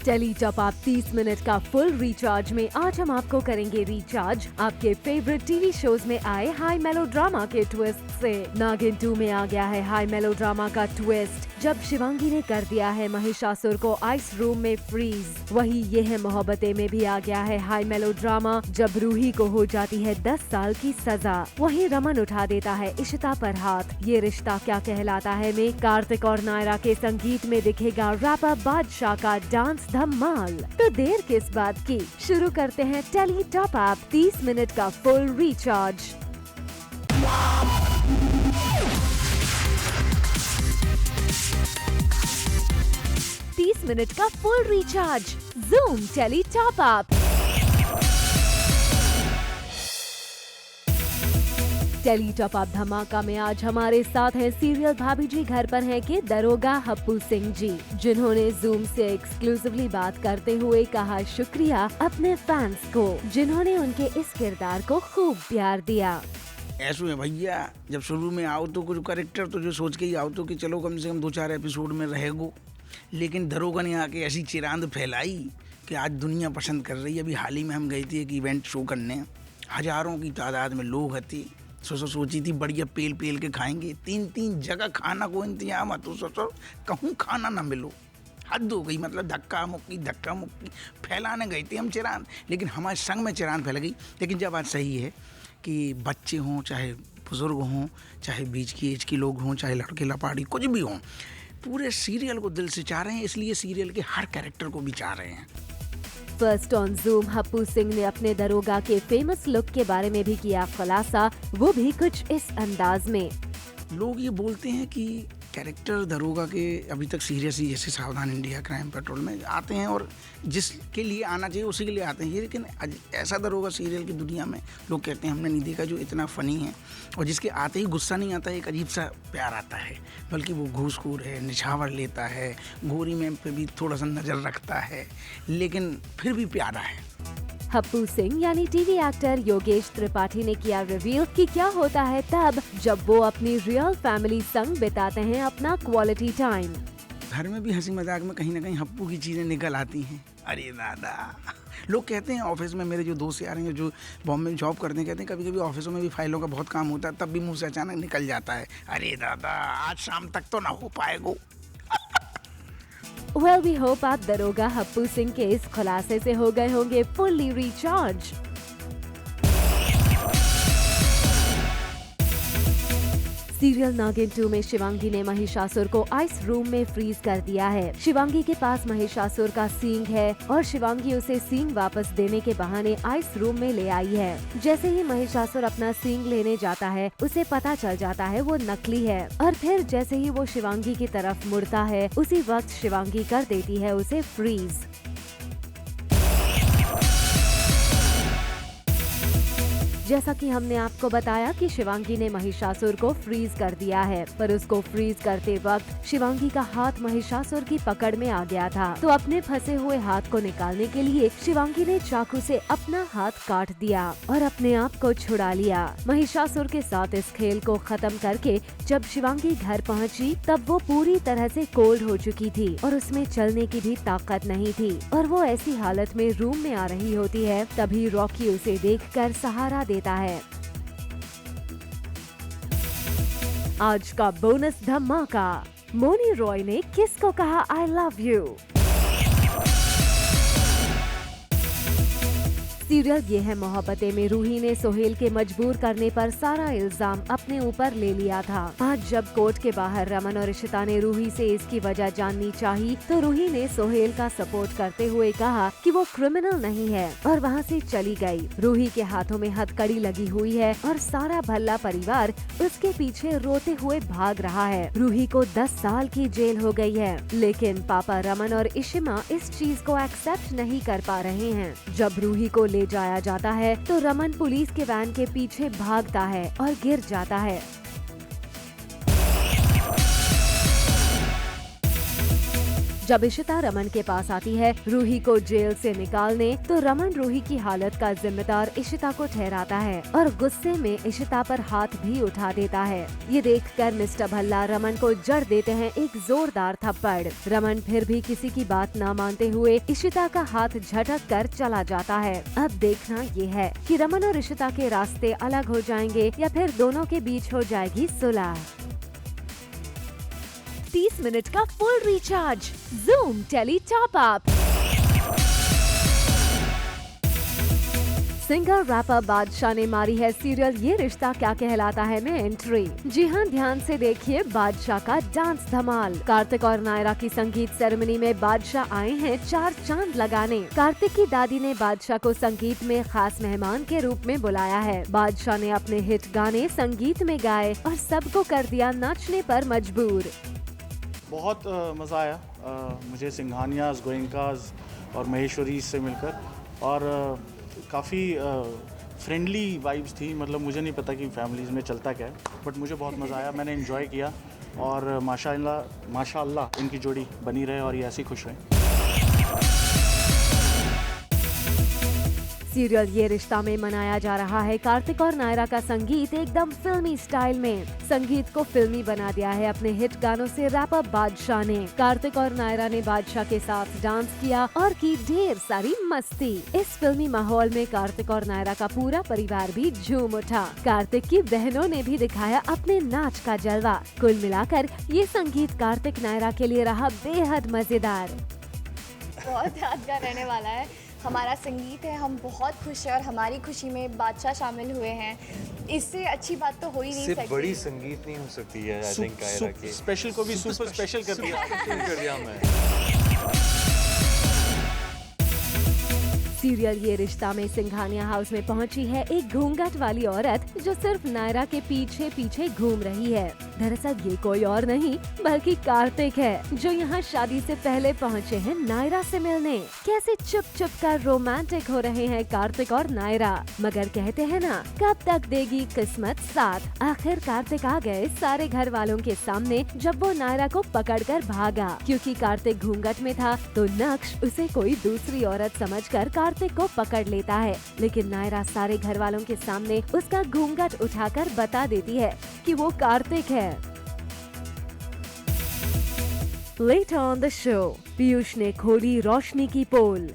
Tele top आप 30 minute का full recharge में आज हम आपको करेंगे रिचार्ज आपके फेवरेट टीवी शोज में आए हाई मेलोड्रामा के ट्विस्ट से। नागिन 2 में आ गया है हाई मेलोड्रामा का ट्विस्ट जब शिवांगी ने कर दिया है महिषासुर को आइस रूम में फ्रीज। वही ये है मोहब्बतें में भी आ गया है हाई मेलोड्रामा जब रूही को हो जाती है 10 साल की सजा। वही रमन उठा देता है इशिता पर हाथ। ये रिश्ता क्या कहलाता है में कार्तिक और नायरा के संगीत में दिखेगा रैपर बादशाह का डांस धमाल। तो देर किस बात की, शुरू करते हैं टेली टॉप ऐप 30 मिनट का फुल रिचार्ज। मिनट का full recharge zoom tele top up. Tele top up धमाका में आज हमारे साथ हैं सीरियल भाभी जी घर पर हैं के दरोगा हप्पू सिंह जी, जिन्होंने जूम से एक्सक्लूसिवली बात करते हुए कहा शुक्रिया अपने फैंस को जिन्होंने उनके इस किरदार को खूब प्यार दिया। ऐसा है भैया, जब शुरू में आओ तो कुछ कैरेक्टर तो जो सोच के ही आओ तो कि चलो कम से कम 2-4 एपिसोड में रहेगो, लेकिन दरोगा ने आके ऐसी चिरांद फैलाई कि आज दुनिया पसंद कर रही है। अभी हाल ही में हम गए थे एक इवेंट शो करने, हजारों की तादाद में लोग थे। सोची थी बढ़िया पेल पेल के खाएंगे, 3 जगह खाना को इंतजाम है, तो सोचो कहूँ खाना ना मिलो, हद हो गई। मतलब धक्का मुक्की फैलाने गए थे हम चिरांद, लेकिन हमारे संग में चिरांद फैल गई। लेकिन जब बात सही है कि बच्चे हों चाहे बुजुर्ग हों, चाहे बीच की एज के लोग हों, चाहे लड़के लपाड़ी कुछ भी हों, पूरे सीरियल को दिल से चाह रहे हैं, इसलिए सीरियल के हर कैरेक्टर को भी चाह रहे हैं। First on zoom Happu Singh ने अपने दरोगा के फेमस लुक के बारे में भी किया खुलासा, वो भी कुछ इस अंदाज में। लोग ये बोलते हैं कि कैरेक्टर दरोगा के अभी तक सीरियस ही जैसे सावधान इंडिया, क्राइम पेट्रोल में आते हैं और जिसके लिए आना चाहिए उसी के लिए आते हैं ये, लेकिन ऐसा दरोगा सीरियल की दुनिया में लोग कहते हैं हमने नहीं देखा जो इतना फ़नी है और जिसके आते ही गुस्सा नहीं आता, एक अजीब सा प्यार आता है, बल्कि वो घूसखोर है, निछावर लेता है, गोरी मैम पे भी थोड़ा सा नज़र रखता है, लेकिन फिर भी प्यारा है। हप्पू सिंह यानी टीवी एक्टर योगेश त्रिपाठी ने किया रिवील कि क्या होता है तब जब वो अपनी रियल फैमिली संग बिताते हैं अपना क्वालिटी टाइम। घर में भी हंसी मजाक में कहीं ना कहीं हप्पू की चीज़ें निकल आती हैं। अरे दादा, लोग कहते हैं ऑफिस में, मेरे जो दोस्त यार हैं जो बॉम्बे में जॉब करते हैं, कहते हैं कभी कभी ऑफिसों में भी फाइलों का बहुत काम होता है, तब भी मुंह से अचानक निकल जाता है, अरे दादा आज शाम तक तो ना हो पाएगा। Well, we hope आप दरोगा हप्पू सिंह के इस खुलासे से हो गए होंगे फुल्ली रिचार्ज। सीरियल नागिन 2 में शिवांगी ने महिषासुर को आइस रूम में फ्रीज कर दिया है। शिवांगी के पास महिषासुर का सींग है और शिवांगी उसे सींग वापस देने के बहाने आइस रूम में ले आई है। जैसे ही महिषासुर अपना सींग लेने जाता है, उसे पता चल जाता है वो नकली है और फिर जैसे ही वो शिवांगी की तरफ मुड़ता है, उसी वक्त शिवांगी कर देती है उसे फ्रीज। जैसा कि हमने आपको बताया कि शिवांगी ने महिषासुर को फ्रीज कर दिया है, पर उसको फ्रीज करते वक्त शिवांगी का हाथ महिषासुर की पकड़ में आ गया था, तो अपने फंसे हुए हाथ को निकालने के लिए शिवांगी ने चाकू से अपना हाथ काट दिया और अपने आप को छुड़ा लिया। महिषासुर के साथ इस खेल को खत्म करके जब शिवांगी घर पहुंची, तब वो पूरी तरह से कोल्ड हो चुकी थी और उसमें चलने की भी ताकत नहीं थी और वो ऐसी हालत में रूम में आ रही होती है। तभी रॉकी उसे देखकर सहारा देता है। आज का बोनस धमाका, मोनी रॉय ने किसको कहा आई लव यू। सीरियल ये है मोहब्बतें में रूही ने सोहेल के मजबूर करने पर सारा इल्जाम अपने ऊपर ले लिया था। आज जब कोर्ट के बाहर रमन और इशिता ने रूही से इसकी वजह जाननी चाहिए, तो रूही ने सोहेल का सपोर्ट करते हुए कहा कि वो क्रिमिनल नहीं है और वहाँ से चली गई। रूही के हाथों में हथकड़ी लगी हुई है और सारा भल्ला परिवार उसके पीछे रोते हुए भाग रहा है। रूही को 10 साल की जेल हो गई है, लेकिन पापा रमन और इशिमा इस चीज को एक्सेप्ट नहीं कर पा रहे हैं। जब रूही को ले जाया जाता है तो रमन पुलिस के वैन के पीछे भागता है और गिर जाता है। जब इशिता रमन के पास आती है रूही को जेल से निकालने, तो रमन रूही की हालत का जिम्मेदार इशिता को ठहराता है और गुस्से में इशिता पर हाथ भी उठा देता है। ये देखकर मिस्टर भल्ला रमन को जड़ देते हैं एक जोरदार थप्पड़। रमन फिर भी किसी की बात न मानते हुए इशिता का हाथ झटक कर चला जाता है। अब देखना ये है कि रमन और इशिता के रास्ते अलग हो जाएंगे या फिर दोनों के बीच हो जाएगी सुलह। 30 मिनट का full recharge Zoom tele top up. Singer rapper Badshah ने मारी है सीरियल ये रिश्ता क्या कहलाता है में एंट्री। जी हाँ, ध्यान से देखिए बादशाह का डांस धमाल। कार्तिक और नायरा की संगीत सेरेमनी में बादशाह आए हैं 4 चांद लगाने। कार्तिक की दादी ने बादशाह को संगीत में खास मेहमान के रूप में बुलाया है। बादशाह ने अपने हिट गाने संगीत में गाए और सबको कर दिया नाचने पर मजबूर। बहुत मज़ा आया मुझे सिंघानियाज़, गोयंकाज़ और महेश्वरी से मिलकर, और काफ़ी फ्रेंडली वाइब्स थी। मतलब मुझे नहीं पता कि फैमिलीज़ में चलता क्या है, बट मुझे बहुत मज़ा आया, मैंने एंजॉय किया और माशाअल्लाह इनकी जोड़ी बनी रहे और ये ऐसे ही खुश रहें। सीरियल ये रिश्ता में मनाया जा रहा है कार्तिक और नायरा का संगीत एकदम फिल्मी स्टाइल में। संगीत को फिल्मी बना दिया है अपने हिट गानों से रैपर बादशाह ने। कार्तिक और नायरा ने बादशाह के साथ डांस किया और की ढेर सारी मस्ती। इस फिल्मी माहौल में कार्तिक और नायरा का पूरा परिवार भी झूम उठा। कार्तिक की बहनों ने भी दिखाया अपने नाच का जलवा। कुल मिलाकर ये संगीत कार्तिक नायरा के लिए रहा बेहद मजेदार। बहुत यादगार रहने वाला है। हमारा संगीत है, हम बहुत खुश हैं और हमारी खुशी में बादशाह शामिल हुए हैं। इससे अच्छी बात तो हो ही नहीं सकती। सिर्फ बड़ी संगीत नहीं हो सकती है। आई थिंक कायरा के स्पेशल को भी सुपर स्पेशल कर दिया मैं। सीरियल ये रिश्ता में सिंघानिया हाउस में पहुंची है एक घूंघट वाली औरत जो सिर्फ नायरा के पीछे पीछे घूम रही है। दरअसल ये कोई और नहीं बल्कि कार्तिक है, जो यहाँ शादी से पहले पहुँचे हैं नायरा से मिलने। कैसे चुप चुप कर रोमांटिक हो रहे हैं कार्तिक और नायरा। मगर कहते हैं ना, कब तक देगी किस्मत साथ। आखिर कार्तिक आ गए सारे घर वालों के सामने जब वो नायरा को पकड़कर भागा। क्योंकि कार्तिक घूंघट में था तो नक्श उसे कोई दूसरी औरत समझकर कार्तिक को पकड़ लेता है। लेकिन नायरा सारे घर वालों के सामने उसका घूंघट उठाकर बता देती है कि वो कार्तिक है। Later on the show, Piyush ने खोली रोशनी की पोल।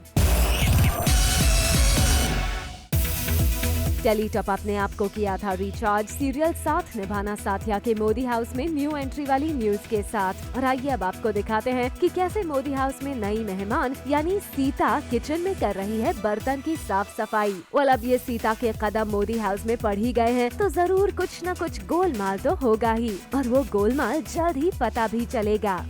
टेली टॉप अप ने आपको किया था रिचार्ज सीरियल साथ निभाना साथिया के मोदी हाउस में न्यू एंट्री वाली न्यूज के साथ। और आइए अब आपको दिखाते हैं कि कैसे मोदी हाउस में नई मेहमान यानी सीता किचन में कर रही है बर्तन की साफ सफाई। और अब ये सीता के कदम मोदी हाउस में पड़ ही गए हैं तो जरूर कुछ न कुछ गोलमाल तो होगा ही, और वो गोलमाल जल्द ही पता भी चलेगा।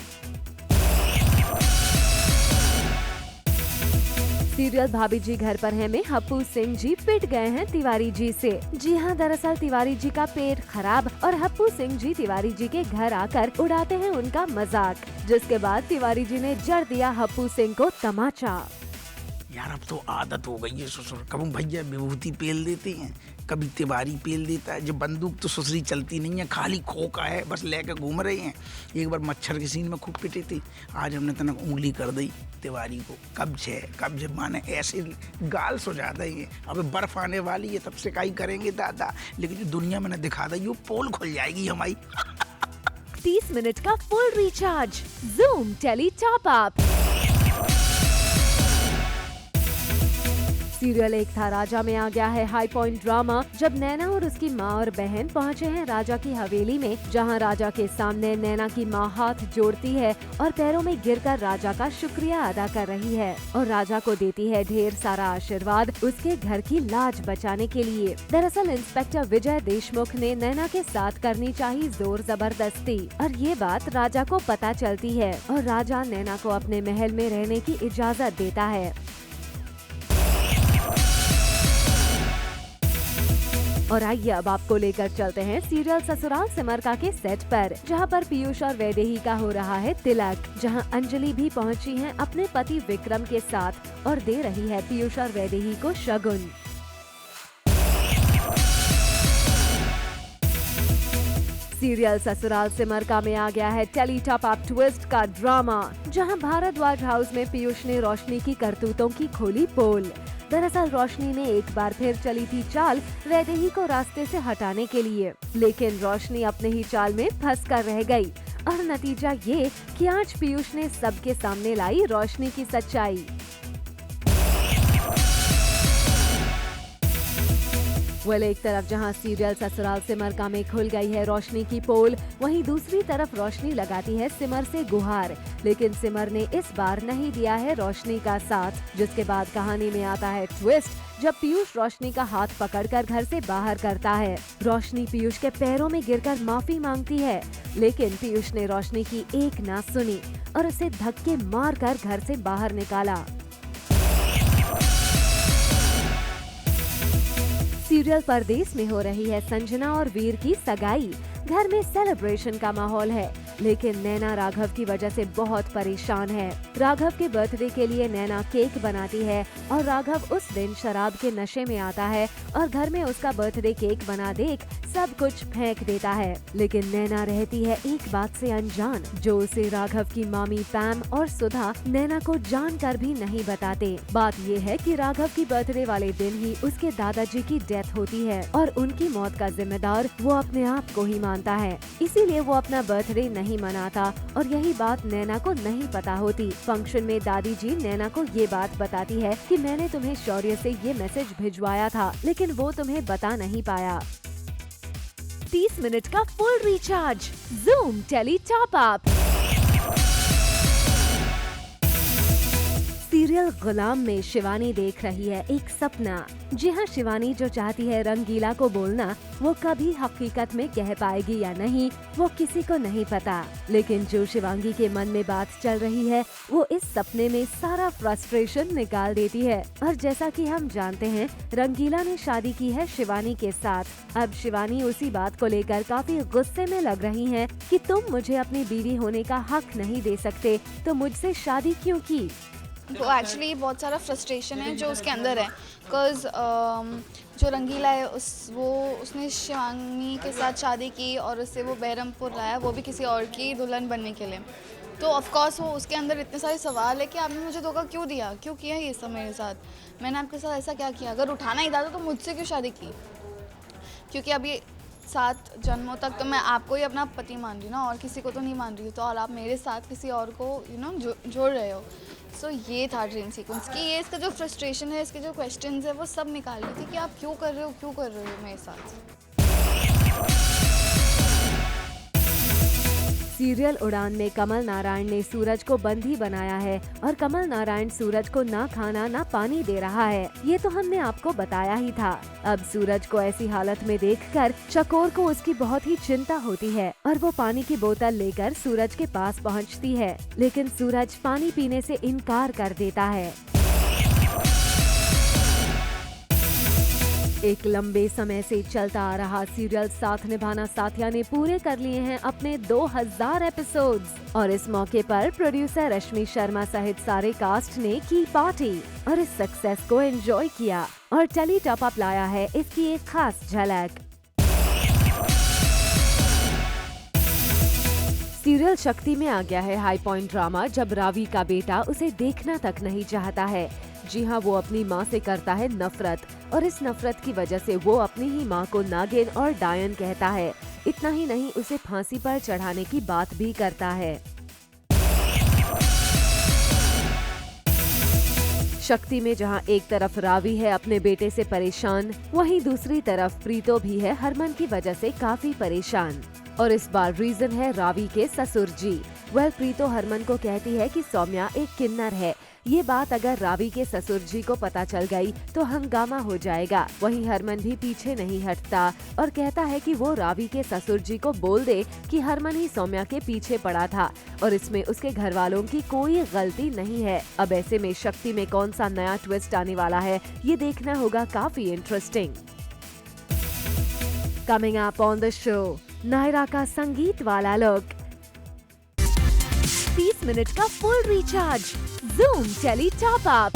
सीरियल भाभी जी घर पर है में हप्पू सिंह जी पिट गए हैं तिवारी जी से। जी हाँ, दरअसल तिवारी जी का पेट खराब और हप्पू सिंह जी तिवारी जी के घर आकर उड़ाते हैं उनका मजाक, जिसके बाद तिवारी जी ने जड़ दिया हप्पू सिंह को तमाचा। यार अब तो आदत हो गई है ससुर। कभी भैया विभूति पेल देते हैं, कभी तिवारी पेल देता है। जो बंदूक तो ससुरी चलती नहीं है, खाली खोखा है, बस लेकर घूम रहे हैं। एक बार मच्छर के सीन में खूब पिटे थे, आज हमने तनक उंगली कर दी तिवारी को। कब जब माने ऐसे गाल सो जाता है। अब बर्फ आने वाली है, तब से काई करेंगे दादा। लेकिन जो दुनिया में न दिखा दी वो पोल खुल जाएगी हमारी। 30 मिनट का full recharge Zoom tele top up. Serial Ek Tha राजा में आ गया है हाई पॉइंट ड्रामा, जब नैना और उसकी माँ और बहन पहुँचे हैं राजा की हवेली में, जहाँ राजा के सामने नैना की माँ हाथ जोड़ती है और पैरों में गिरकर राजा का शुक्रिया अदा कर रही है और राजा को देती है ढेर सारा आशीर्वाद उसके घर की लाज बचाने के लिए। दरअसल इंस्पेक्टर विजय देशमुख ने नैना के साथ करनी चाहिए जोर जबरदस्ती, और ये बात राजा को पता चलती है और राजा नैना को अपने महल में रहने की इजाजत देता है। और आइए अब आपको लेकर चलते हैं सीरियल ससुराल सिमरका के सेट पर, जहां पर पीयूष और वैदेही का हो रहा है तिलक, जहां अंजलि भी पहुंची है अपने पति विक्रम के साथ और दे रही है पीयूष और वैदेही को शगुन। सीरियल ससुराल सिमर में आ गया है टेली टॉप अप ट्विस्ट का ड्रामा, जहां भारद्वाज हाउस में पीयूष ने रोशनी की करतूतों की खोली पोल। दरअसल रोशनी ने एक बार फिर चली थी चाल वैदेही को रास्ते से हटाने के लिए, लेकिन रोशनी अपने ही चाल में फंस कर रह गई और नतीजा ये कि आज पीयूष ने सबके सामने लाई रोशनी की सच्चाई। एक तरफ जहां सीरियल ससुराल सिमर में खुल गई है रोशनी की पोल, वहीं दूसरी तरफ रोशनी लगाती है सिमर से गुहार, लेकिन सिमर ने इस बार नहीं दिया है रोशनी का साथ। जिसके बाद कहानी में आता है ट्विस्ट, जब पीयूष रोशनी का हाथ पकड़कर घर से बाहर करता है। रोशनी पीयूष के पैरों में गिरकर माफी मांगती है, लेकिन पीयूष ने रोशनी की एक ना सुनी और उसे धक्के मारकर घर से बाहर निकाला। सीरियल परदेस में हो रही है संजना और वीर की सगाई। घर में सेलिब्रेशन का माहौल है, लेकिन नैना राघव की वजह से बहुत परेशान है। राघव के बर्थडे के लिए नैना केक बनाती है और राघव उस दिन शराब के नशे में आता है और घर में उसका बर्थडे केक बना देख सब कुछ फेंक देता है। लेकिन नैना रहती है एक बात से अनजान, जो उसे राघव की मामी पैम और सुधा नैना को जानकर भी नहीं बताते। बात ये है कि राघव की बर्थडे वाले दिन ही उसके दादाजी की डेथ होती है और उनकी मौत का जिम्मेदार वो अपने आप को ही मानता है, इसीलिए वो अपना बर्थडे नहीं मनाता और यही बात नैना को नहीं पता होती। फंक्शन में दादी जी नैना को ये बात बताती है कि मैंने तुम्हें शौर्य से ये मैसेज भिजवाया था, लेकिन वो तुम्हें बता नहीं पाया। 30 मिनट का full recharge zoom tele top up. Serial Gulaam में शिवानी देख रही है एक सपना। जी हाँ, शिवानी जो चाहती है रंगीला को बोलना, वो कभी हकीकत में कह पाएगी या नहीं वो किसी को नहीं पता, लेकिन जो शिवांगी के मन में बात चल रही है वो इस सपने में सारा फ्रस्ट्रेशन निकाल देती है। और जैसा कि हम जानते हैं, रंगीला ने शादी की है शिवानी के साथ। अब शिवानी उसी बात को लेकर काफी गुस्से में लग रही है कि तुम मुझे अपनी बीवी होने का हक नहीं दे सकते, तो मुझसे शादी क्यों की। वो एक्चुअली बहुत सारा फ्रस्ट्रेशन है जो उसके अंदर है, बिकॉज जो रंगीला है उसने शिवानी के साथ शादी की और उससे वो बहरमपुर लाया, वो भी किसी और की दुल्हन बनने के लिए। तो ऑफ कोर्स वो उसके अंदर इतने सारे सवाल है कि आपने मुझे धोखा क्यों दिया, क्यों किया ये सब मेरे साथ, मैंने आपके साथ ऐसा क्या किया, अगर उठाना ही था तो मुझसे क्यों शादी की, क्योंकि अभी 7 जन्मों तक तो मैं आपको ही अपना पति मान रही हूँ ना, और किसी को तो नहीं मान रही हूँ, तो और आप मेरे साथ किसी और को जोड़ रहे हो। सो ये था ड्रीम सीक्वेंस कि ये इसका जो फ्रस्ट्रेशन है, इसके जो क्वेश्चंस है वो सब निकाल रही थी कि आप क्यों कर रहे हो मेरे साथ। सीरियल उड़ान में कमल नारायण ने सूरज को बंदी बनाया है और कमल नारायण सूरज को ना खाना ना पानी दे रहा है, ये तो हमने आपको बताया ही था। अब सूरज को ऐसी हालत में देखकर चकोर को उसकी बहुत ही चिंता होती है और वो पानी की बोतल लेकर सूरज के पास पहुंचती है, लेकिन सूरज पानी पीने से इनकार कर देता है। एक लंबे समय से चलता आ रहा सीरियल साथ निभाना साथिया ने पूरे कर लिए हैं अपने 2000 एपिसोड्स और इस मौके पर प्रोड्यूसर रश्मि शर्मा सहित सारे कास्ट ने की पार्टी और इस सक्सेस को एंजॉय किया और टेली टॉप अप लाया है इसकी एक खास झलक। सीरियल शक्ति में आ गया है हाई पॉइंट ड्रामा, जब रावी का बेटा उसे देखना तक नहीं चाहता है। जी हाँ, वो अपनी माँ से करता है नफरत और इस नफरत की वजह से वो अपनी ही माँ को नागिन और डायन कहता है। इतना ही नहीं, उसे फांसी पर चढ़ाने की बात भी करता है। शक्ति में जहाँ एक तरफ रावी है अपने बेटे से परेशान, वहीं दूसरी तरफ प्रीतो भी है हरमन की वजह से काफी परेशान। और इस बार रीजन है रावी के ससुर जी। प्रीतो हरमन को कहती है कि सौम्या एक किन्नर है। ये बात अगर रावी के ससुर जी को पता चल गई तो हंगामा हो जाएगा। वहीं हरमन भी पीछे नहीं हटता और कहता है कि वो रावी के ससुर जी को बोल दे कि हरमन ही सौम्या के पीछे पड़ा था और इसमें उसके घर वालों की कोई गलती नहीं है। अब ऐसे में शक्ति में कौन सा नया ट्विस्ट आने वाला है, ये देखना होगा काफी interesting. Coming up on the show, Naira का संगीत वाला लुक। 30 मिनट का full recharge, zoom tele top up.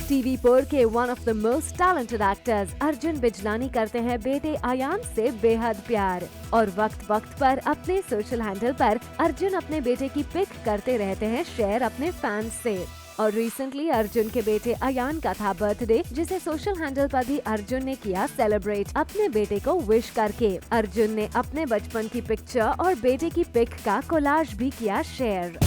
TV पर के one of the most talented actors Arjun Bijlani करते हैं बेटे अयान से बेहद प्यार और वक्त वक्त पर अपने सोशल हैंडल पर अर्जुन अपने बेटे की पिक करते रहते हैं शेयर अपने फैंस से। और रिसेंटली अर्जुन के बेटे अयान का था बर्थडे, जिसे सोशल हैंडल पर भी अर्जुन ने किया सेलिब्रेट अपने बेटे को विश करके। अर्जुन ने अपने बचपन की पिक्चर और बेटे की पिक का कोलाज भी किया शेयर।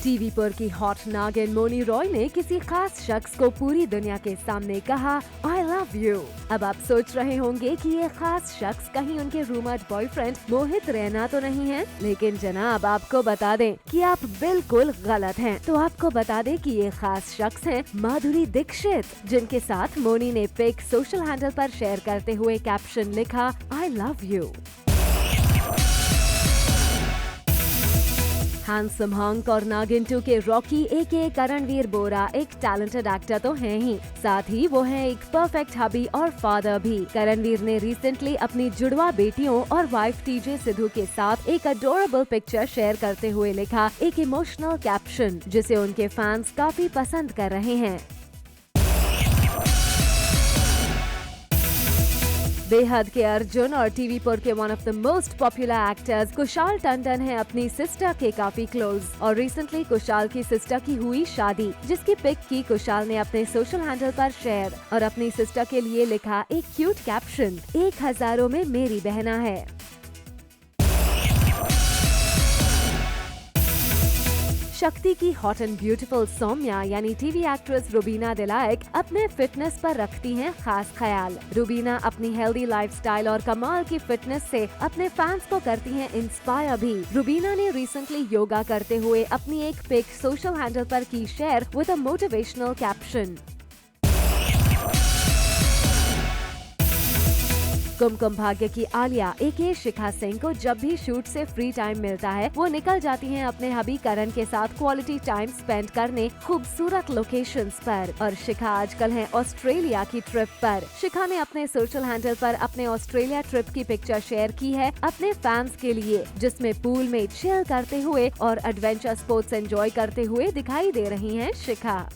टीवी पर की हॉट नागिन मोनी रॉय ने किसी खास शख्स को पूरी दुनिया के सामने कहा आई लव यू। अब आप सोच रहे होंगे कि ये खास शख्स कहीं उनके रूमर्ड बॉयफ्रेंड मोहित रैना तो नहीं है, लेकिन जनाब आपको बता दें कि आप बिल्कुल गलत हैं। तो आपको बता दें कि ये खास शख्स हैं माधुरी दीक्षित, जिनके साथ मोनी ने पिक सोशल हैंडल पर शेयर करते हुए कैप्शन लिखा I love you. Handsome hunk और नागिन 2 के रॉकी एके करणवीर बोरा एक टैलेंटेड एक्टर तो हैं ही, साथ ही वो हैं एक परफेक्ट हबी और फादर भी। करणवीर ने रिसेंटली अपनी जुड़वा बेटियों और वाइफ टीजे सिद्धू के साथ एक अडोरेबल पिक्चर शेयर करते हुए लिखा एक इमोशनल कैप्शन, जिसे उनके फैंस काफी पसंद कर रहे हैं। बेहद के अर्जुन और टीवी पर के one of the most popular actors Kushal Tandon है अपनी सिस्टर के काफी क्लोज और रिसेंटली कुशाल की सिस्टर की हुई शादी, जिसकी पिक की कुशाल ने अपने सोशल हैंडल पर शेयर और अपनी सिस्टर के लिए लिखा एक क्यूट कैप्शन 1000 में मेरी बहना है। शक्ति की हॉट एंड ब्यूटीफुल सौम्या यानी टीवी एक्ट्रेस रुबीना दिलायक अपने फिटनेस पर रखती हैं खास ख्याल। रुबीना अपनी हेल्दी लाइफस्टाइल और कमाल की फिटनेस से अपने फैंस को करती हैं इंस्पायर भी। रुबीना ने रिसेंटली योगा करते हुए अपनी एक पिक सोशल हैंडल पर की share with a motivational caption. Kumkum Bhagya की आलिया एके शिखा सिंह को जब भी शूट से फ्री टाइम मिलता है वो निकल जाती हैं अपने हबी करण के साथ क्वालिटी टाइम स्पेंड करने खूबसूरत लोकेशंस पर। और शिखा आजकल है ऑस्ट्रेलिया की ट्रिप पर। शिखा ने अपने सोशल हैंडल पर अपने ऑस्ट्रेलिया ट्रिप की पिक्चर शेयर की है अपने फैंस के लिए, जिसमें पूल में चिल करते हुए और एडवेंचर स्पोर्ट्स एंजॉय करते हुए दिखाई दे रही हैं शिखा।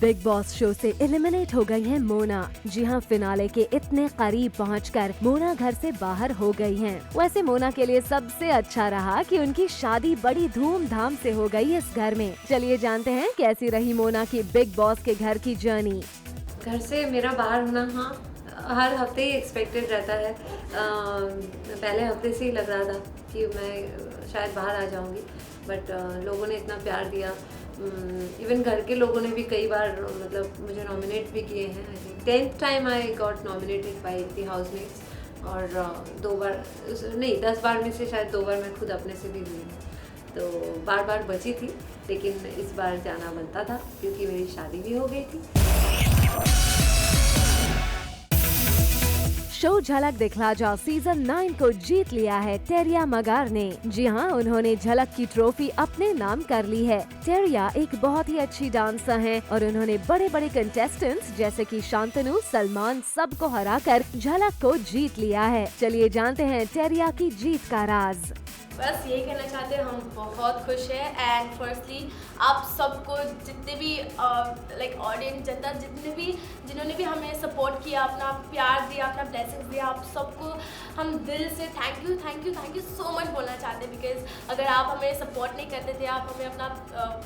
बिग बॉस शो से एलिमिनेट हो गई हैं मोना। जी हां, फिनाले के इतने करीब पहुंचकर मोना घर से बाहर हो गई हैं। वैसे मोना के लिए सबसे अच्छा रहा कि उनकी शादी बड़ी धूमधाम से हो गई इस घर में। चलिए जानते हैं कैसी रही मोना की बिग बॉस के घर की जर्नी। घर से मेरा बाहर होना हर हफ्ते ही एक्सपेक्टेड रहता है। पहले हफ्ते से ही लग रहा था कि मैं शायद बाहर आ जाऊंगी, बट लोगों ने इतना प्यार दिया। इवन घर के लोगों ने भी कई बार मतलब मुझे नॉमिनेट भी किए हैं। I think 10th time I got nominated by the housemates और 2 बार नहीं 10 बार में से शायद 2 बार मैं खुद अपने से भी हुई हूँ, तो बार बार बची थी, लेकिन इस बार जाना बनता था क्योंकि मेरी शादी भी हो गई थी। शो झलक दिखला जाओ सीजन 9 को जीत लिया है टेरिया मगार ने। जी हां, उन्होंने झलक की ट्रॉफी अपने नाम कर ली है। टेरिया एक बहुत ही अच्छी डांसर हैं और उन्होंने बड़े बड़े कंटेस्टेंट्स जैसे कि शांतनु, सलमान सबको हराकर झलक को जीत लिया है। चलिए जानते हैं टेरिया की जीत का राज। बस यही कहना चाहते हैं, हम बहुत खुश हैं। एंड फर्स्टली आप सबको जितने भी लाइक ऑडियंस, जनता जिन्होंने भी हमें सपोर्ट किया, अपना प्यार दिया, अपना ब्लेसिंग्स दिया, आप सबको हम दिल से थैंक यू सो मच बोलना चाहते हैं। बिकॉज अगर आप हमें सपोर्ट नहीं करते थे, आप हमें अपना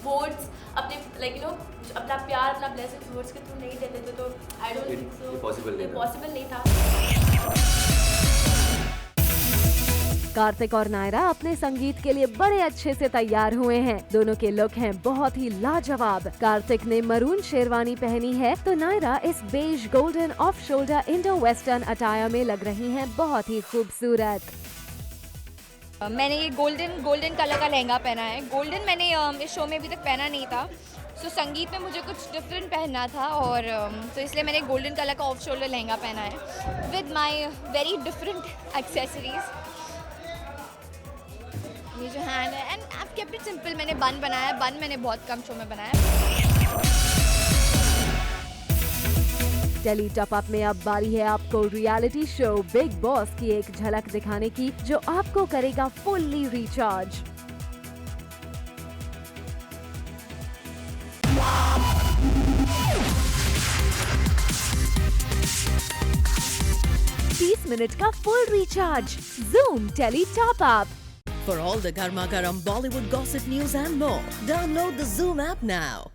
वोट्स अपने अपना प्यार, अपना ब्लेसिंग्स वोट्स के थ्रू नहीं देते थे, तो I don't think so possible नहीं था। कार्तिक और नायरा अपने संगीत के लिए बड़े अच्छे से तैयार हुए हैं। दोनों के लुक हैं बहुत ही लाजवाब। कार्तिक ने मरून शेरवानी पहनी है तो नायरा इस beige golden off shoulder Indo western attire में लग रही हैं बहुत ही खूबसूरत। मैंने ये गोल्डन कलर का लहंगा पहना है। गोल्डन मैंने इस शो में अभी तक पहना नहीं था, तो संगीत में मुझे कुछ डिफरेंट पहनना था और तो इसलिए मैंने गोल्डन कलर का ऑफ शोल्डर लहंगा पहना है with my very different accessories. ये जो हैंड है and I kept it simple. मैंने बन बनाया है, बन मैंने बहुत कम शो में बनाया है। टेली टॉप अप में अब बारी है आपको रियलिटी शो बिग बॉस की एक झलक दिखाने की, जो आपको करेगा फुल्ली रिचार्ज। मिनट का full recharge. Zoom Tele Top Up. For all the Garma Garam Bollywood gossip news and more, download the Zoom app now.